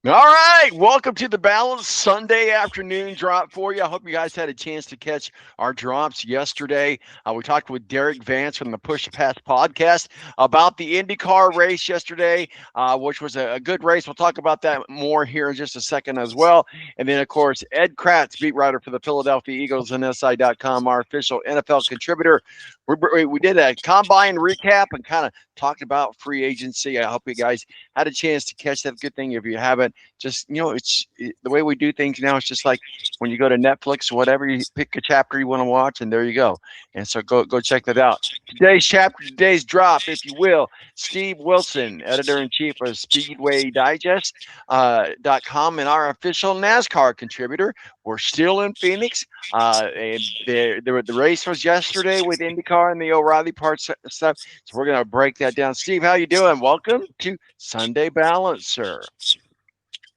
All right, welcome to the Balance Sunday afternoon drop for you. I hope you guys had a chance to catch our drops yesterday. We talked with Derek Vance from the Push to Pass podcast about the IndyCar race yesterday, which was a good race. We'll talk about that more here in just a second as well. And then, of course, Ed Kratz, beat writer for the Philadelphia Eagles and SI.com, our official NFL contributor. We did a combine recap and kind of talked about free agency. I hope you guys had a chance to catch that. Good thing if you haven't, just the way we do things now. It's just like when you go to Netflix or whatever, you pick a chapter you want to watch, and there you go. And so go check that out. Today's chapter, today's drop, if you will. Steve Wilson, editor in chief of Speedway Digest .com, and our official NASCAR contributor. We're still in Phoenix. And the race was yesterday with IndyCar and the O'Reilly Parts stuff. So we're gonna break that down. Steve, how you doing? Welcome to Sunday Balance, sir.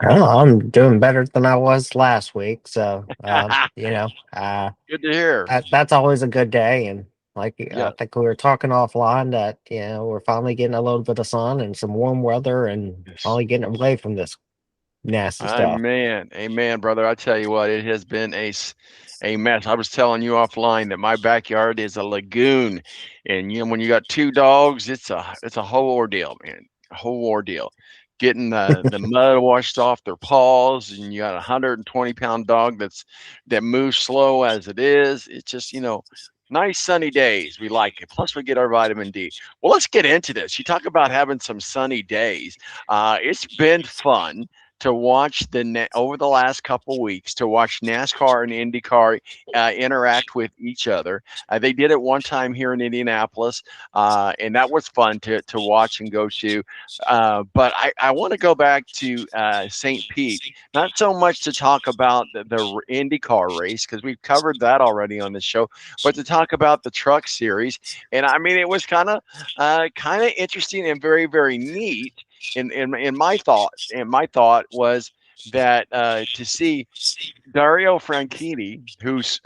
Oh, I'm doing better than I was last week. So, Good to hear. that's always a good day. And like I Yeah. think we were talking offline that, we're finally getting a little bit of sun and some warm weather and Yes. finally getting away from this nasty stuff. Amen. Amen, brother. I tell you what, it has been a mess. I was telling you offline that my backyard is a lagoon. And when you got two dogs, it's a whole ordeal, man. A whole ordeal. Getting the mud washed off their paws, and you got a 120-pound dog that moves slow as it is. It's just, nice sunny days. We like it. Plus, we get our vitamin D. Well, let's get into this. You talk about having some sunny days. It's been fun to watch over the last couple weeks to watch NASCAR and IndyCar interact with each other. They did it one time here in Indianapolis, and that was fun to watch and go to. But I want to go back to St. Pete, not so much to talk about the IndyCar race because we've covered that already on the show, but to talk about the Truck Series. And I mean, it was kind of interesting and very very neat in my thought. And my thought was that to see Dario Franchitti, who's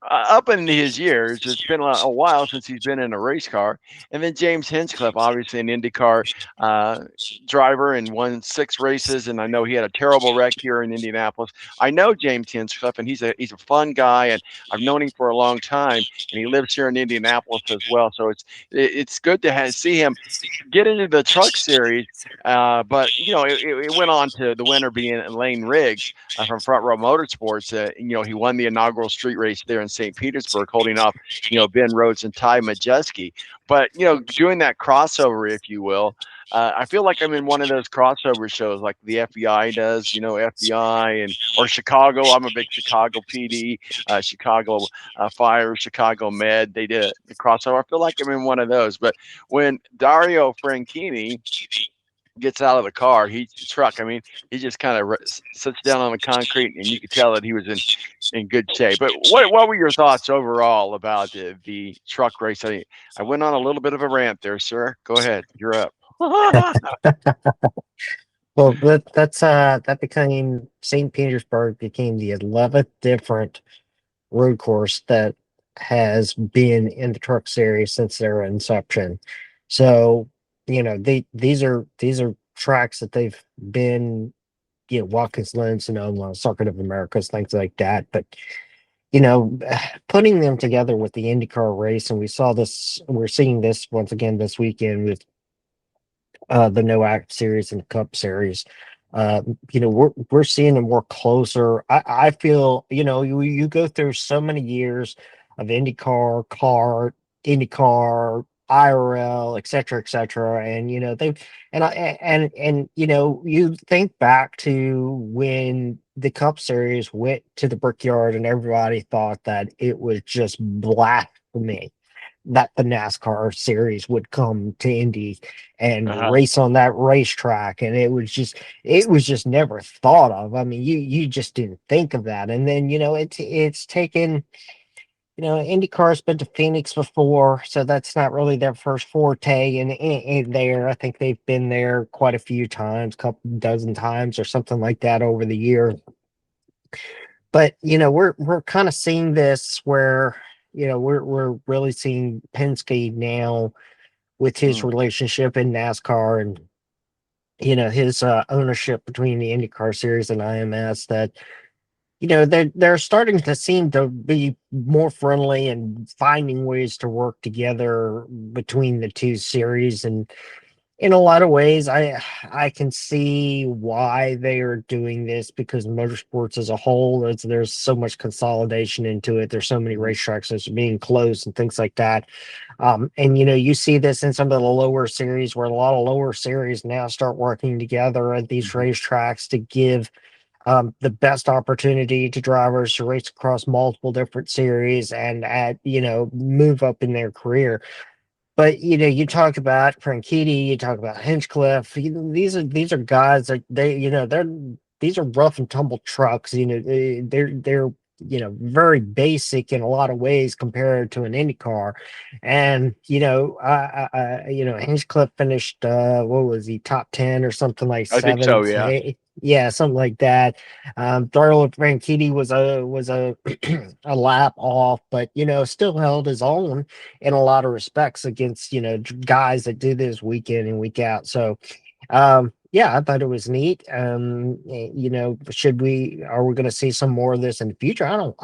up in his years, it's been a while since he's been in a race car. And then James Hinchcliffe, obviously an IndyCar uh, driver and won 6 races. And I know he had a terrible wreck here in Indianapolis. I know James Hinchcliffe, and he's a fun guy, and I've known him for a long time. And he lives here in Indianapolis as well. So it's good to see him get into the Truck Series. But it went on to the winner being Lane Riggs from Front Row Motorsports. He won the inaugural street race there in St. Petersburg, holding off Ben Rhodes and Ty Majeski. But doing that crossover, if you will. I feel like I'm in one of those crossover shows like the FBI does, FBI and or Chicago. I'm a big Chicago PD, Chicago Fire, Chicago Med. They did the crossover. I feel like I'm in one of those. But when Dario Franchitti gets out of the car, truck. I mean, he just kind of sits down on the concrete, and you could tell that he was in good shape. But what were your thoughts overall about the truck race? I went on a little bit of a rant there, sir. Go ahead, you're up. Well, that became St. Petersburg became the 11th different road course that has been in the Truck Series since their inception. So, these are tracks that they've been, Watkins Glen, Sonoma, Circuit of Americas, things like that. But putting them together with the IndyCar race, and we're seeing this once again this weekend with the No Act Series and the Cup Series. We're seeing them more closer. I feel you go through so many years of IndyCar, IRL, et cetera, and they and you think back to when the Cup Series went to the Brickyard, and everybody thought that it was just blasphemy that the NASCAR series would come to Indy and Uh-huh. race on that racetrack, and it was just never thought of. I mean, you just didn't think of that. And then it's taken. IndyCar's been to Phoenix before, so that's not really their first forte in there. I think they've been there quite a few times, couple dozen times or something like that over the year. But we're kind of seeing this where we're really seeing Penske now with his Mm. relationship in NASCAR, and his ownership between the IndyCar series and IMS, that they're starting to seem to be more friendly and finding ways to work together between the two series. And in a lot of ways, I can see why they are doing this, because motorsports as a whole, there's so much consolidation into it. There's so many Mhm. racetracks that's being closed and things like that. And you see this in some of the lower series, where a lot of lower series now start working together at these Mhm. racetracks to give the best opportunity to drivers to race across multiple different series and move up in their career. But you talk about Franchitti, you talk about Hinchcliffe. These are guys that these are rough and tumble trucks. They're very basic in a lot of ways compared to an Indy car. And Hinchcliffe finished, what was he, top 10 or something, like I think so. seventh, Yeah. yeah, something like that. Darrell Franchitti was a a lap off, but still held his own in a lot of respects against guys that do this week in and week out. So yeah, I thought it was neat. Should we are we going to see some more of this in the future? I don't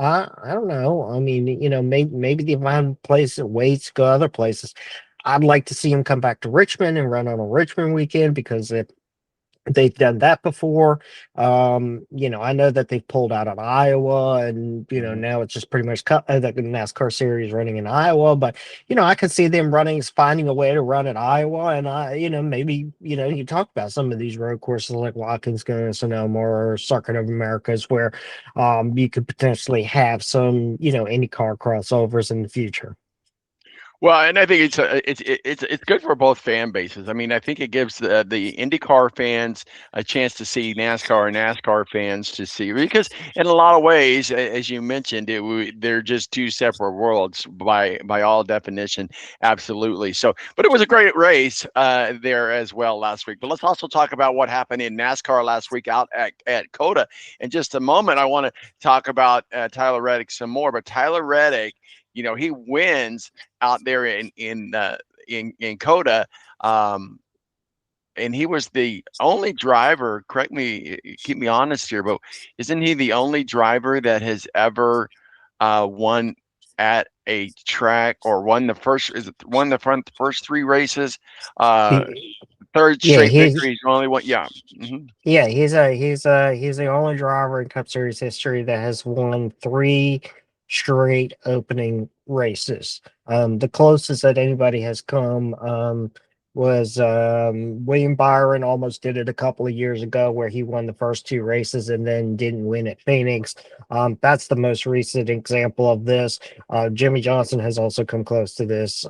know. I mean, maybe the find place ways to go other places. I'd like to see him come back to Richmond and run on a Richmond weekend, because they've done that before. I know that they've pulled out of Iowa, and Mhm. now it's just pretty much the NASCAR series running in Iowa. But I could see them finding a way to run at Iowa, and maybe you talk about some of these road courses like Watkins Glen, Sonoma, or Circuit of Americas, where you could potentially have some IndyCar crossovers in the future. Well, and I think it's good for both fan bases. I mean, I think it gives the IndyCar fans a chance to see NASCAR, and NASCAR fans to see, because in a lot of ways, as you mentioned, they're just two separate worlds by all definition. Absolutely. So, but it was a great race there as well last week. But let's also talk about what happened in NASCAR last week out at COTA. In just a moment, I want to talk about Tyler Reddick some more. But Tyler Reddick, he wins out there in Coda. Um, and he was the only driver. Correct me, keep me honest here, but isn't he the only driver that has ever won at a track, or won the first? Is it won the first three races? Uh, He, third yeah, straight he's victory. He's the only one. Yeah. Hmm. Yeah, he's the only driver in Cup Series history that has won three straight opening races. The closest that anybody has come was William Byron. Almost did it a couple of years ago, where he won the first two races and then didn't win at Phoenix. That's the most recent example of this. Jimmy Johnson has also come close to this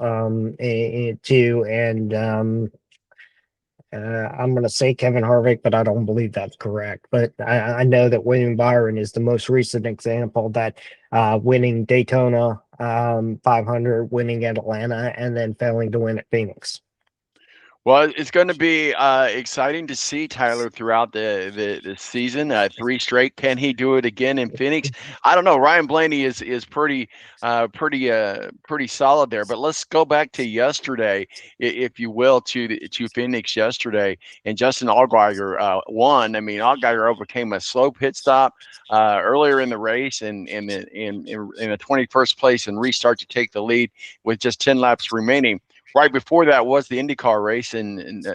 too, and I'm going to say Kevin Harvick, but I don't believe that's correct. But I know that William Byron is the most recent example, that winning Daytona 500, winning at Atlanta, and then failing to win at Phoenix. Well, it's going to be exciting to see Tyler throughout the season. Three straight. Can he do it again in Phoenix? I don't know. Ryan Blaney is pretty solid there. But let's go back to yesterday, if you will, to Phoenix yesterday. And Justin Allgaier won. I mean, Allgaier overcame a slow pit stop earlier in the race, and in the 21st place and restart to take the lead with just 10 laps remaining. Right before that was the IndyCar race, and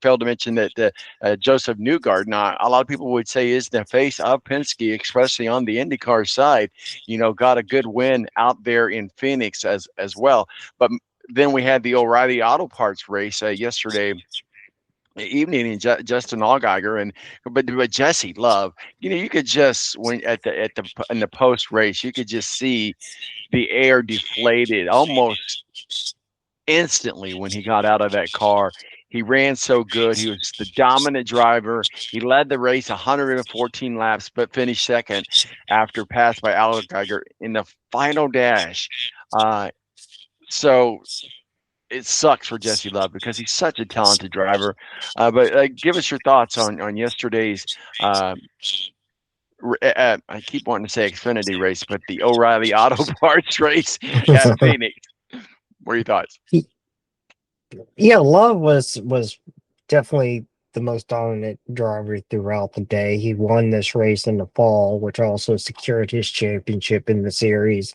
failed to mention that Joseph Newgarden, a lot of people would say, is the face of Penske, especially on the IndyCar side. Got a good win out there in Phoenix as well. But then we had the O'Reilly Auto Parts race yesterday evening, and Justin Allgaier, but Jesse Love, you could just, when at the in the post race, you could just see the air deflated almost instantly when he got out of that car. He ran so good. He was the dominant driver. He led the race 114 laps, but finished second after passed by Alex Geiger in the final dash. Uh, so it sucks for Jesse Love, because he's such a talented driver. But give us your thoughts on yesterday's. Uh, I keep wanting to say Xfinity race, but the O'Reilly Auto Parts race at Phoenix. What are your thoughts? Yeah, Love was definitely the most dominant driver throughout the day. He won this race in the fall, which also secured his championship in the series.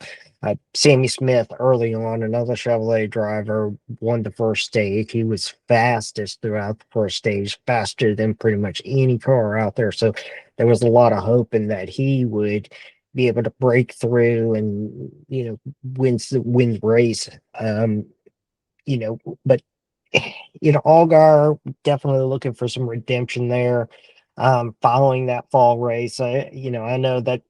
Sammy Smith, early on, another Chevrolet driver, won the first stage. He was fastest throughout the first stage, faster than pretty much any car out there. So there was a lot of hope in that he would be able to break through and win the race. You know, but Allgaier definitely looking for some redemption there. Following that fall race, I know that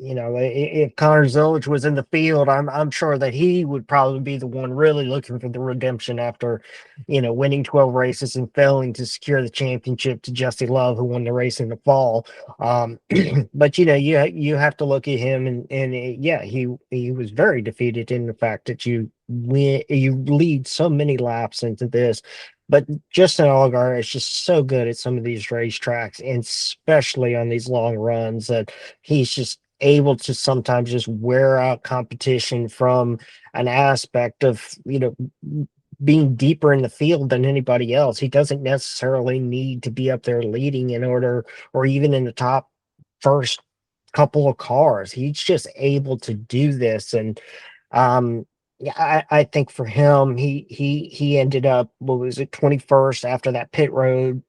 if Connor Zilic was in the field, I'm sure that he would probably be the one really looking for the redemption after, winning 12 races and failing to secure the championship to Jesse Love, who won the race in the fall. But you have to look at him yeah, he was very defeated in the fact that you lead so many laps into this. But Justin Allgaier is just so good at some of these racetracks, and especially on these long runs, that he's just able to sometimes just wear out competition from an aspect of, being deeper in the field than anybody else. He doesn't necessarily need to be up there leading in order, or even in the top first couple of cars. He's just able to do this. And yeah, I think for him, he ended up, what was it, 21st after that pit road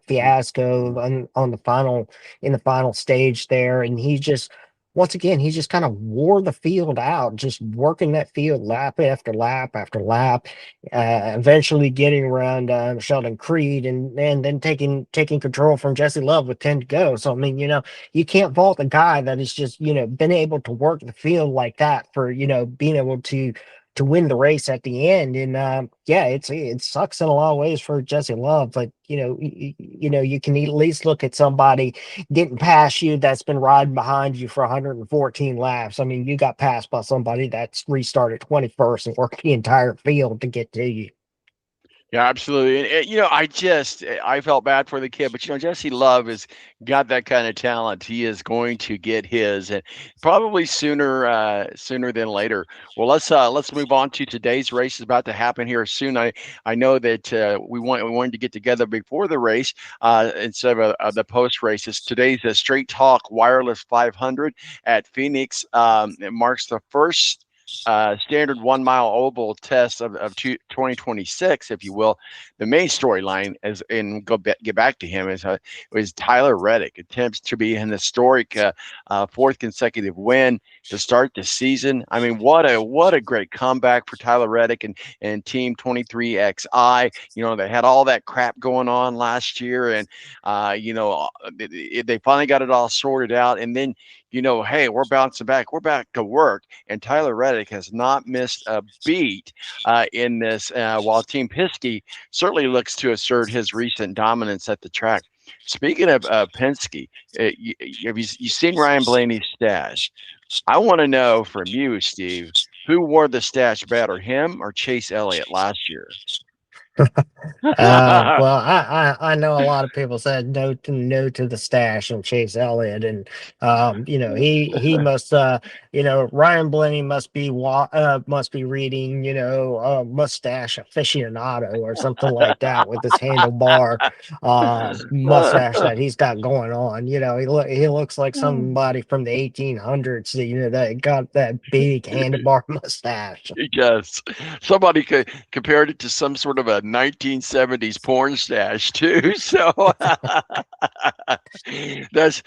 fiasco on the final in the final stage there. And he just, once again, he just kind of wore the field out, just working that field lap after lap after lap, eventually getting around Sheldon Creed, and then taking control from Jesse Love with 10 to go. So I mean, you can't fault a guy that has just, been able to work the field like that for, being able to win the race at the end. And yeah, it sucks in a lot of ways for Jesse Love, but you can at least look at somebody getting past you that's been riding behind you for 114 laps. I mean, you got passed by somebody that's restarted 21st and worked the entire field to get to you. Yeah, absolutely. And I felt bad for the kid, but Jesse Love has got that kind of talent. He is going to get his, and probably sooner than later. Well, let's move on to today's race. Is about to happen here soon. I know that we wanted to get together before the race instead of the post races. Today's a Straight Talk Wireless 500 at Phoenix. It marks the first standard 1 mile oval test of 2026, if you will. The main storyline is, and get back to him, is Tyler Reddick attempts to be an historic fourth consecutive win to start the season. I mean, what a great comeback for Tyler Reddick and Team 23XI. They had all that crap going on last year, and they finally got it all sorted out. And then hey, we're bouncing back. We're back to work. And Tyler Reddick has not missed a beat in this, while Team Penske certainly looks to assert his recent dominance at the track. Speaking of Penske, have you seen Ryan Blaney's stash? I want to know from you, Steve, who wore the stash better, him or Chase Elliott last year? Well, I know a lot of people said no to the stash and Chase Elliott, and he must Ryan Blaney must be reading Mustache Aficionado or something like that with this handlebar mustache that he's got going on. He looks like somebody from the 1800s. That got that big handlebar mustache. Yes, somebody compared it to some sort of a 1970s porn stash too. So that's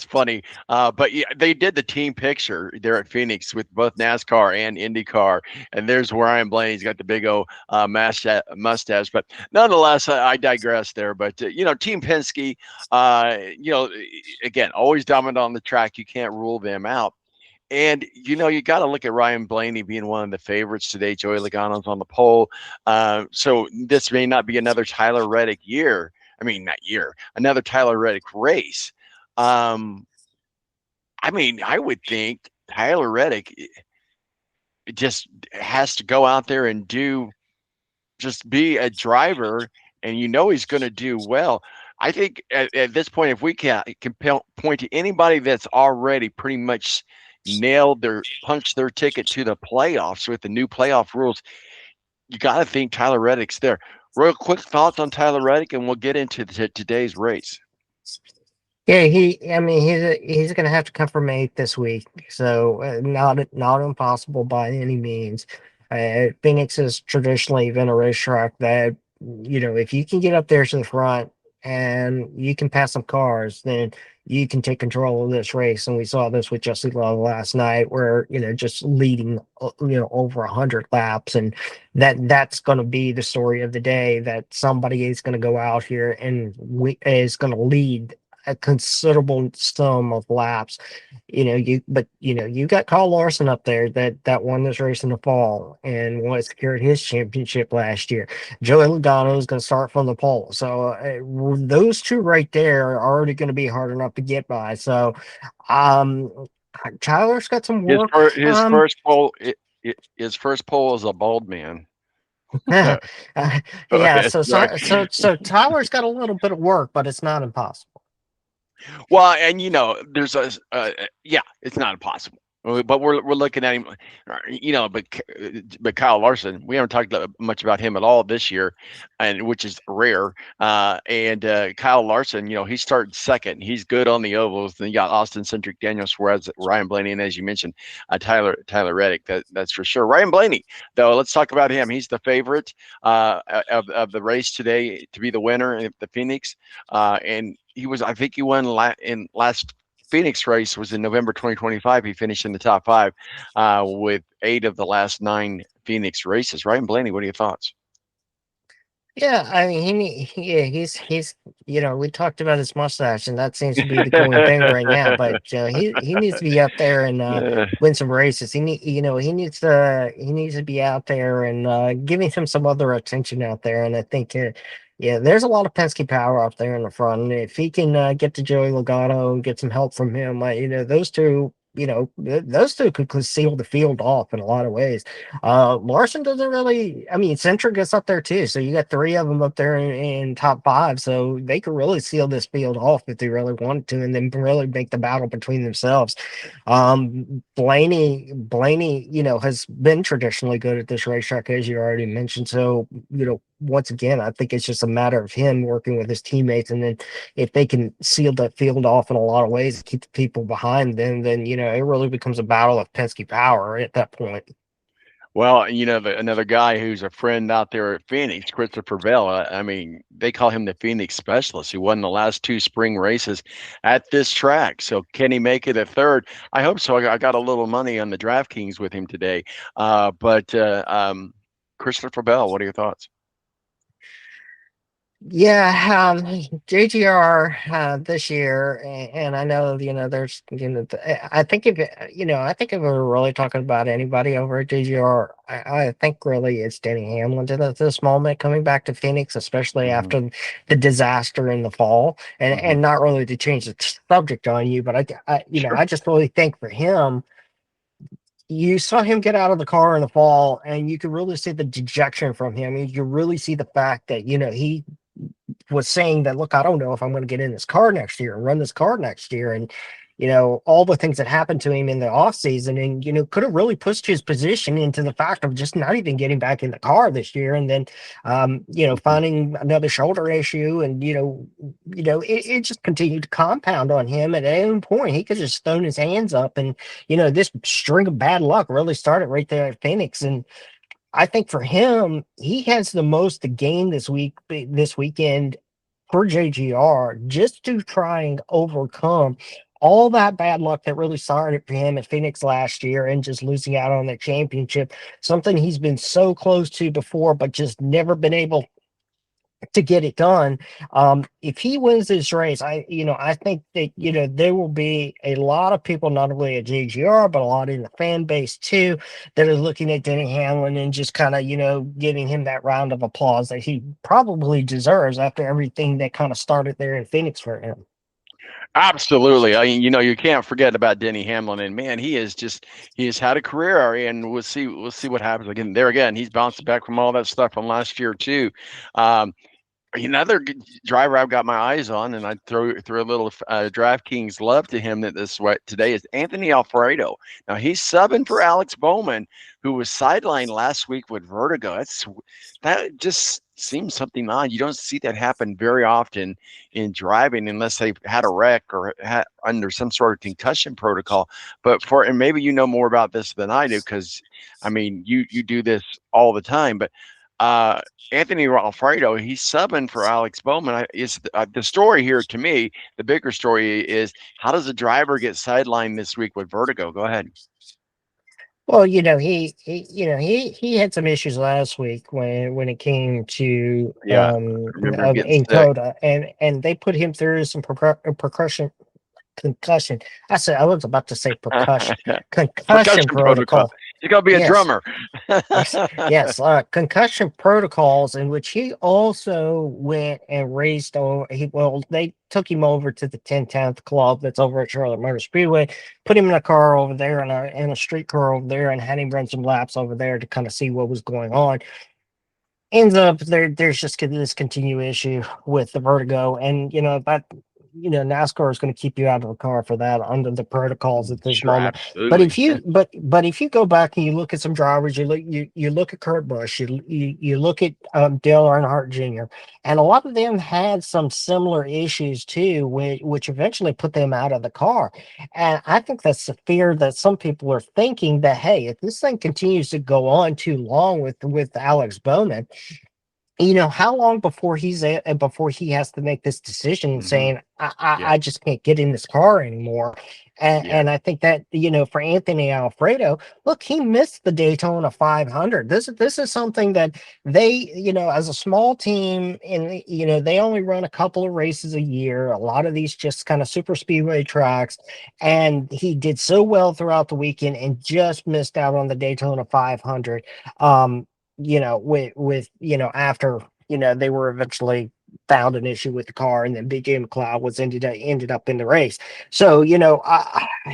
funny. But yeah, they did the team picture there at Phoenix with both NASCAR and IndyCar, and there's Ryan Blaney's got the big old mustache. But nonetheless, I digress there. But Team Penske, again, always dominant on the track. You can't rule them out. And you got to look at Ryan Blaney being one of the favorites today. Joey Logano's on the pole, so this may not be another Tyler Reddick year. I mean, not year, another Tyler Reddick race. I mean, I would think Tyler Reddick just has to go out there and just be a driver, and he's going to do well. I think at this point, if we can point to anybody that's already pretty much punched their ticket to the playoffs with the new playoff rules, you got to think Tyler Reddick's there. Real quick thoughts on Tyler Reddick, and we'll get into today's race. Yeah, I mean, he's going to have to come from eighth this week, so not impossible by any means. Phoenix has traditionally been a racetrack that, if you can get up there to the front and you can pass some cars, then you can take control of this race. And we saw this with Jesse Love last night, where just leading, over 100 laps, and that's going to be the story of the day. That somebody is going to go out here and is going to lead a considerable sum of laps. You got Kyle Larson up there that won this race in the fall and secured his championship last year. Joey Logano is going to start from the pole, so those two right there are already going to be hard enough to get by. So, um, Tyler's got some His work. first, his first pole, his first pole as a bald man. uh, Go yeah. ahead. Sorry. So Tyler's got a little bit of work, but it's not impossible. Well, and there's yeah, it's not impossible. But we're looking at him, but Kyle Larson, we haven't talked much about him at all this year, and which is rare. And Kyle Larson, he started second. He's good on the ovals. Then you got Austin Centric, Daniel Suarez, Ryan Blaney, and as you mentioned, Tyler Reddick. That's for sure. Ryan Blaney, though, let's talk about him. He's the favorite of the race today to be the winner of the Phoenix, and I think he won in last Phoenix race was in November 2025. He finished in the top five with 8 of the last 9 Phoenix races. Ryan Blaney, what are your thoughts? Yeah, I mean, yeah, he's we talked about his mustache, and that seems to be the going thing right now. But he needs to be up there and win some races. He needs to be out there and giving him some other attention out there. And I think yeah, there's a lot of Penske power up there in the front. And if he can get to Joey Logano and get some help from him, those two. Those two could seal the field off in a lot of ways. Larson doesn't really. I mean, Centric gets up there too, so you got 3 of them up there in top 5, so they could really seal this field off if they really wanted to, and then really make the battle between themselves. Blaney, has been traditionally good at this racetrack, as you already mentioned. So, once again, I think it's just a matter of him working with his teammates, and then if they can seal that field off in a lot of ways, keep the people behind them, then it really becomes a battle of Penske power at that point. Well, another guy who's a friend out there at Phoenix, Christopher Bell. I mean, they call him the Phoenix specialist. He won the last 2 spring races at this track. So can he make it a third? I hope so. I got a little money on the DraftKings with him today. But Christopher Bell, what are your thoughts? Yeah, JGR this year, and I know there's I think if we're really talking about anybody over at JGR, I think really it's Denny Hamlin at this moment coming back to Phoenix, especially Hmm. after the disaster in the fall, and Hmm. not really to change the subject on you, but Sure. I just really think for him. You saw him get out of the car in the fall, and you could really see the dejection from him. You could really see the fact that he was saying that, look, I don't know if I'm going to get in this car next year and run this car next year. And, all the things that happened to him in the off season, and, could have really pushed his position into the fact of just not even getting back in the car this year. And then, Mhm. finding another shoulder issue, and, it just continued to compound on him. At any point, he could just thrown his hands up, and, this string of bad luck really started right there at Phoenix. And I think for him, he has the most to gain this weekend for JGR, just to try and overcome all that bad luck that really started for him at Phoenix last year and just losing out on the championship. Something he's been so close to before, but just never been able to get it done. If he wins this race, I think that there will be a lot of people, not only at JGR but a lot in the fan base too, that are looking at Denny Hamlin and just kind of giving him that round of applause that he probably deserves after everything that kind of started there in Phoenix for him. Absolutely. I mean, you can't forget about Denny Hamlin, and man, he has had a career, and we'll see what happens again. There again, he's bouncing back from all that stuff from last year too. Um, Another driver I've got my eyes on, and I throw a little DraftKings love to him that this way today is Anthony Alfredo. Now he's subbing for Alex Bowman, who was sidelined last week with vertigo. That just seems something odd. You don't see that happen very often in driving unless they've had a wreck or had under some sort of concussion protocol. But for and maybe you know more about this than I do because I mean you do this all the time. But uh, Anthony Alfredo, he's subbing for Alex Bowman. Is the story here to me? The bigger story is how does a driver get sidelined this week with vertigo? Go ahead. Well, he had some issues last week when it came to Yeah, I remember him getting in sick. Coda, and they put him through some percussion concussion. I was about to say percussion concussion Percussion protocol. protocol. He's gonna be a Yes, drummer. yes, concussion protocols, in which he also went and raced. They took him over to the 10th Club that's over at Charlotte Motor Speedway, put him in a car over there, and a street car over there, and had him run some laps over there to kind of see what was going on. Ends up there's just this continued issue with the vertigo, and NASCAR is going to keep you out of the car for that under the protocols at this Sure, moment. But absolutely. if you but if you go back and you look at some drivers, you look at Kurt Busch, you look at Dale Earnhardt Jr., and a lot of them had some similar issues too, which eventually put them out of the car. And I think that's the fear that some people are thinking, that hey, if this thing continues to go on too long with Alex Bowman, how long before he has to make this decision Hmm. saying, Yeah, I just can't get in this car anymore. yeah. And I think that, for Anthony Alfredo, look, he missed the Daytona 500. This is something that they, as a small team, and they only run a couple of races a year, a lot of these just kind of super speedway tracks, and he did so well throughout the weekend and just missed out on the Daytona 500. After they were eventually found an issue with the car, and then BJ McLeod was ended up in the race. So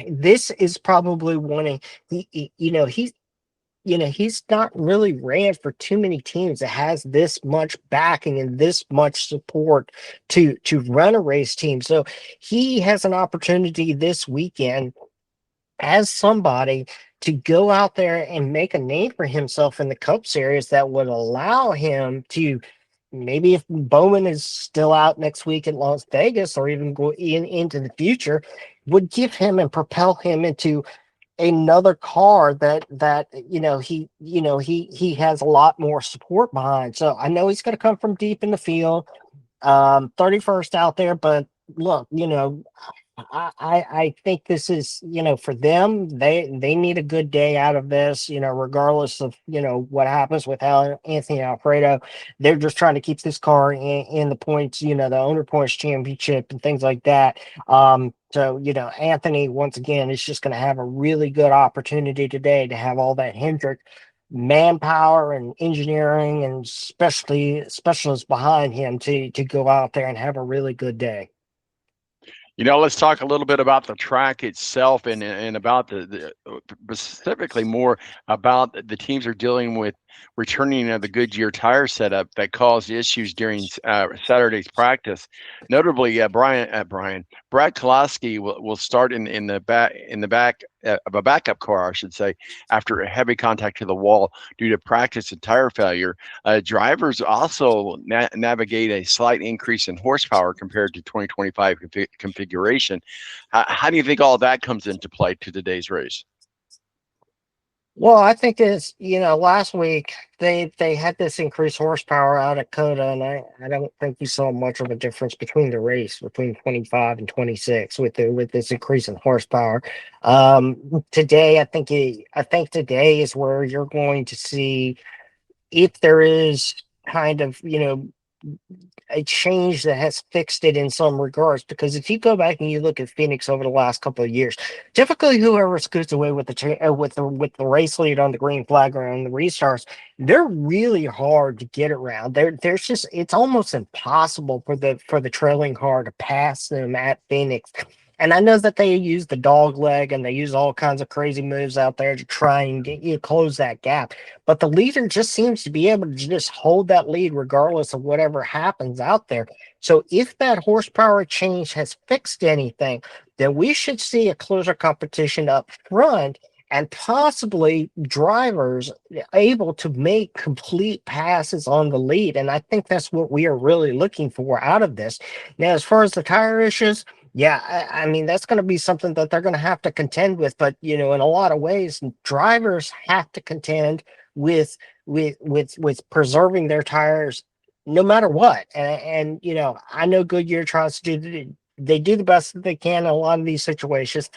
this is probably one of he's not really ran for too many teams that has this much backing and this much support to run a race team. So he has an opportunity this weekend as somebody to go out there and make a name for himself in the Cup Series that would allow him to, maybe if Bowman is still out next week in Las Vegas, or even go into the future, would give him and propel him into another car that he has a lot more support behind. So I know he's going to come from deep in the field, 31st out there, but look, I think this is, for them, they need a good day out of this, regardless of, what happens with Anthony Alfredo. They're just trying to keep this car in the points, the owner points championship and things like that. So, Anthony, once again, is just going to have a really good opportunity today to have all that Hendrick manpower and engineering and specialists behind him to go out there and have a really good day. Let's talk a little bit about the track itself and about the specifically more about the teams are dealing with returning of the Goodyear tire setup that caused issues during Saturday's practice. Notably, Brad Kolosky will start in the back of a backup car, I should say, after a heavy contact to the wall due to practice and tire failure. Drivers also navigate a slight increase in horsepower compared to 2025 configuration. How do you think all that comes into play to today's race? Well, I think it's, last week they had this increased horsepower out at Coda, and I don't think you saw much of a difference between the race between 25 and 26 with this increase in horsepower. Today, I think today is where you're going to see if there is kind of, a change that has fixed it in some regards. Because if you go back and you look at Phoenix over the last couple of years, typically whoever scoots away with the race lead on the green flag or on the restarts, they're really hard to get around. There's just, it's almost impossible for the trailing car to pass them at Phoenix. And I know that they use the dog leg and they use all kinds of crazy moves out there to try and get you close that gap. But the leader just seems to be able to just hold that lead regardless of whatever happens out there. So if that horsepower change has fixed anything, then we should see a closer competition up front. and possibly drivers able to make complete passes on the lead. And I think that's what we are really looking for out of this. Now, as far as the tire issues, yeah, I mean that's going to be something that they're going to have to contend with. But in a lot of ways, drivers have to contend with with preserving their tires no matter what. And I know Goodyear tries to they do the best that they can in a lot of these situations.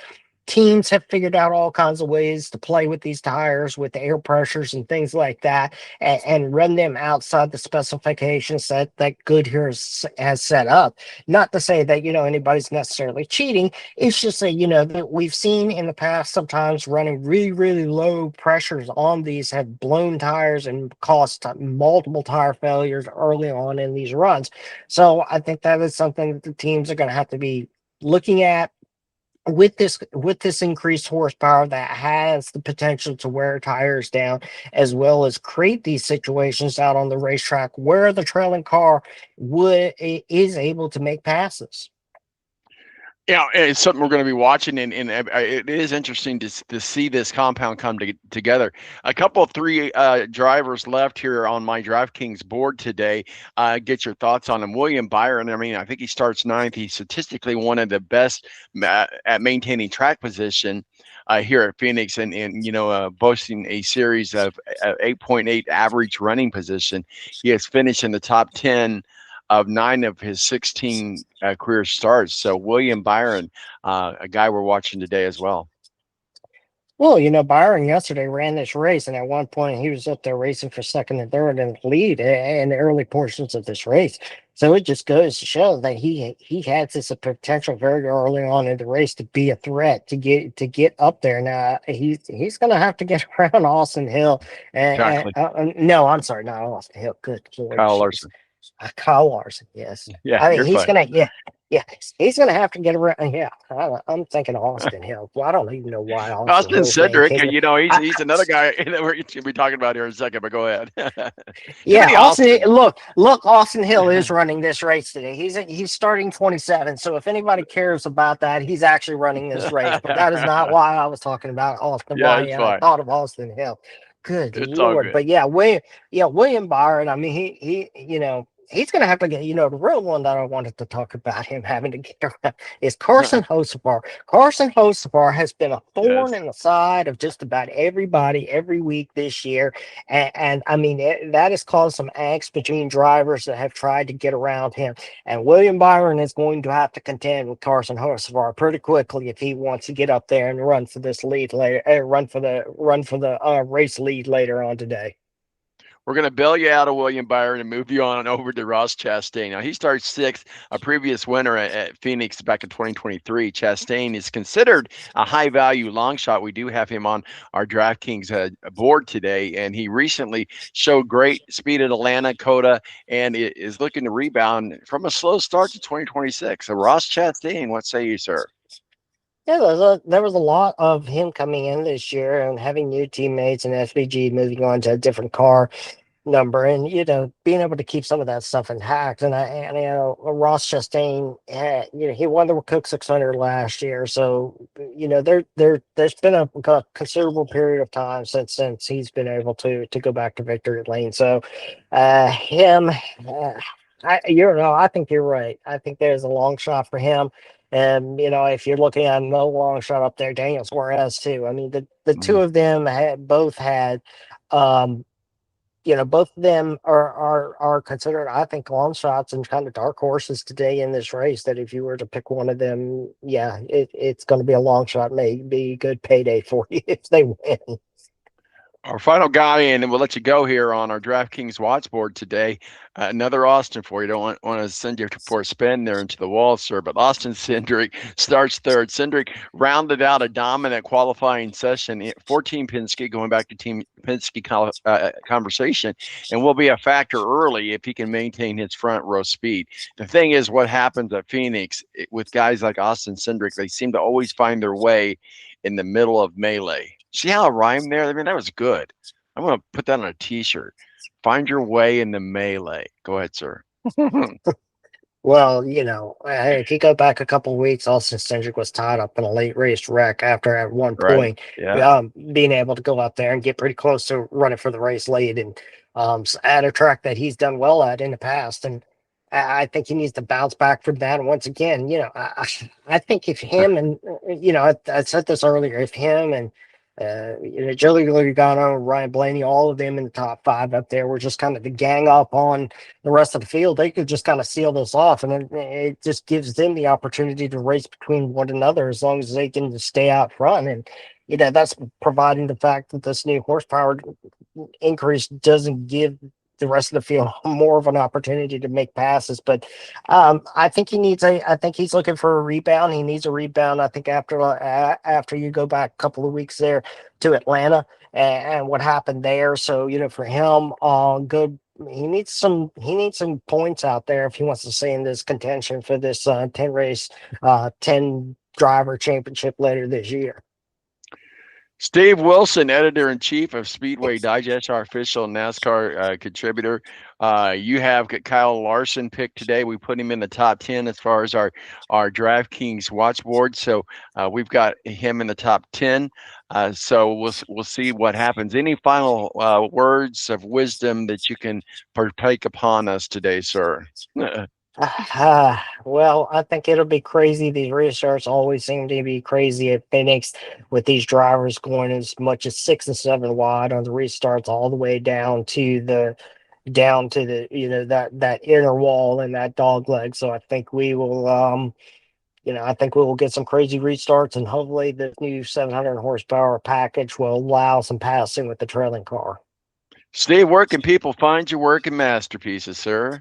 Teams have figured out all kinds of ways to play with these tires with air pressures and things like that, and run them outside the specifications that Goodyear has set up. Not to say that anybody's necessarily cheating. It's just that that we've seen in the past sometimes running really really low pressures on these have blown tires and caused multiple tire failures early on in these runs. So I think that is something that the teams are going to have to be looking at with this increased horsepower that has the potential to wear tires down, as well as create these situations out on the racetrack where the trailing car is able to make passes. Yeah, it's something we're going to be watching, and it is interesting to see this compound come together. A couple of three drivers left here on my DraftKings board today. Get your thoughts on him. William Byron, I mean, I think he starts ninth. He's statistically one of the best at maintaining track position here at Phoenix, and boasting a series of 8.8 average running position. He has finished in the top 10 of 9 of his 16 career starts. So William Byron, a guy we're watching today as well. Well, Byron yesterday ran this race, and at one point he was up there racing for second and third in the lead in the early portions of this race. So it just goes to show that he has this potential very early on in the race to be a threat to get up there. Now he's going to have to get around Austin Hill. Exactly. No, I'm sorry, not Austin Hill. Good Lord, Kyle jeez. Larson. Kyle Larson, yes. Yeah, I mean, you're he's fine. gonna, yeah, he's gonna have to get around. Yeah, I'm thinking Austin Hill. Well, I don't even know why Austin Austin Hill's name Cedric, came. he's another guy that we're going to be talking about here in a second, but go ahead. Too Yeah, many Austin. Austins. Look, Austin Hill is running this race today. He's starting 27. So if anybody cares about that, he's actually running this race. But that is not why I was talking about Austin. Yeah, Why it's I fine. thought of Austin Hill. Good It's all Lord. good. But yeah, William Byron. I mean, he's going to have to get, the real one that I wanted to talk about him having to get around is Carson Hocevar. Carson Hocevar has been a thorn Yes. in the side of just about everybody every week this year. And I mean, that has caused some angst between drivers that have tried to get around him. And William Byron is going to have to contend with Carson Hocevar pretty quickly if he wants to get up there and run for this lead later, run for the race lead later on today. We're going to bail you out of William Byron and move you on over to Ross Chastain. Now, he starts sixth, a previous winner at Phoenix back in 2023. Chastain is considered a high-value long shot. We do have him on our DraftKings board today, and he recently showed great speed at Atlanta, Coda, and is looking to rebound from a slow start to 2026. So, Ross Chastain, what say you, sir? Yeah, there was a lot of him coming in this year and having new teammates and SVG moving on to a different car number, and being able to keep some of that stuff intact. And Ross Chastain, he won the Cook 600 last year, so there's been a considerable period of time since he's been able to go back to victory lane. So him, I think you're right. I think there's a long shot for him. And if you're looking at no long shot up there, Daniel Suarez too. I mean, the two of them both had, both of them are considered, I think, long shots and kind of dark horses today in this race. That if you were to pick one of them, yeah, it's going to be a long shot. Maybe a good payday for you if they win. Our final guy, and we'll let you go here on our DraftKings watch board today. Another Austin for you. Don't want to send you for a spin there into the wall, sir. But Austin Cindric starts third. Cindric rounded out a dominant qualifying session. 14 Penske, going back to Team Penske conversation, and will be a factor early if he can maintain his front row speed. The thing is, what happens at Phoenix with guys like Austin Cindric, they seem to always find their way in the middle of melee. See how I rhymed there? I mean, that was good. I'm going to put that on a t-shirt. Find your way in the melee. Go ahead, sir. Well, if you go back a couple of weeks, Austin Cindric was tied up in a late race wreck after at one Right. point Yeah. being able to go out there and get pretty close to running for the race late and at a track that he's done well at in the past. And I think he needs to bounce back from that. And once again, I think if him and, I said this earlier, if him and, Joey Logano, Ryan Blaney, all of them in the top five up there were just kind of the gang up on the rest of the field, they could just kind of seal this off, and it just gives them the opportunity to race between one another as long as they can stay out front. And that's providing the fact that this new horsepower increase doesn't give the rest of the field more of an opportunity to make passes. But I think I think he's looking for a rebound. He needs a rebound. I think after you go back a couple of weeks there to Atlanta and what happened there. So for him, good. He needs some points out there if he wants to stay in this contention for this 10 race, 10 driver championship later this year. Steve Wilson, editor-in-chief of Speedway Digest, our official NASCAR contributor. You have Kyle Larson picked today. We put him in the top 10 as far as our DraftKings watch board. So we've got him in the top 10. So we'll see what happens. Any final words of wisdom that you can partake upon us today, sir? Well, I think it'll be crazy. These restarts always seem to be crazy at Phoenix with these drivers going as much as 6 and 7 wide on the restarts all the way down to the that inner wall and that dog leg. So I think we will I think we will get some crazy restarts, and hopefully the new 700 horsepower package will allow some passing with the trailing car. Steve, where can people find your work and masterpieces, sir?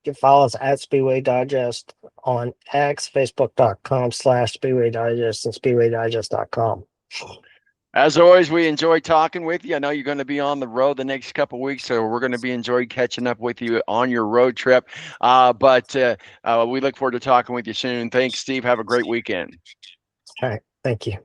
You can follow us at Speedway Digest on X, Facebook.com/Speedway Digest, and SpeedwayDigest.com. As always, we enjoy talking with you. I know you're going to be on the road the next couple of weeks, so we're going to be enjoying catching up with you on your road trip. But we look forward to talking with you soon. Thanks, Steve. Have a great weekend. All right. Thank you.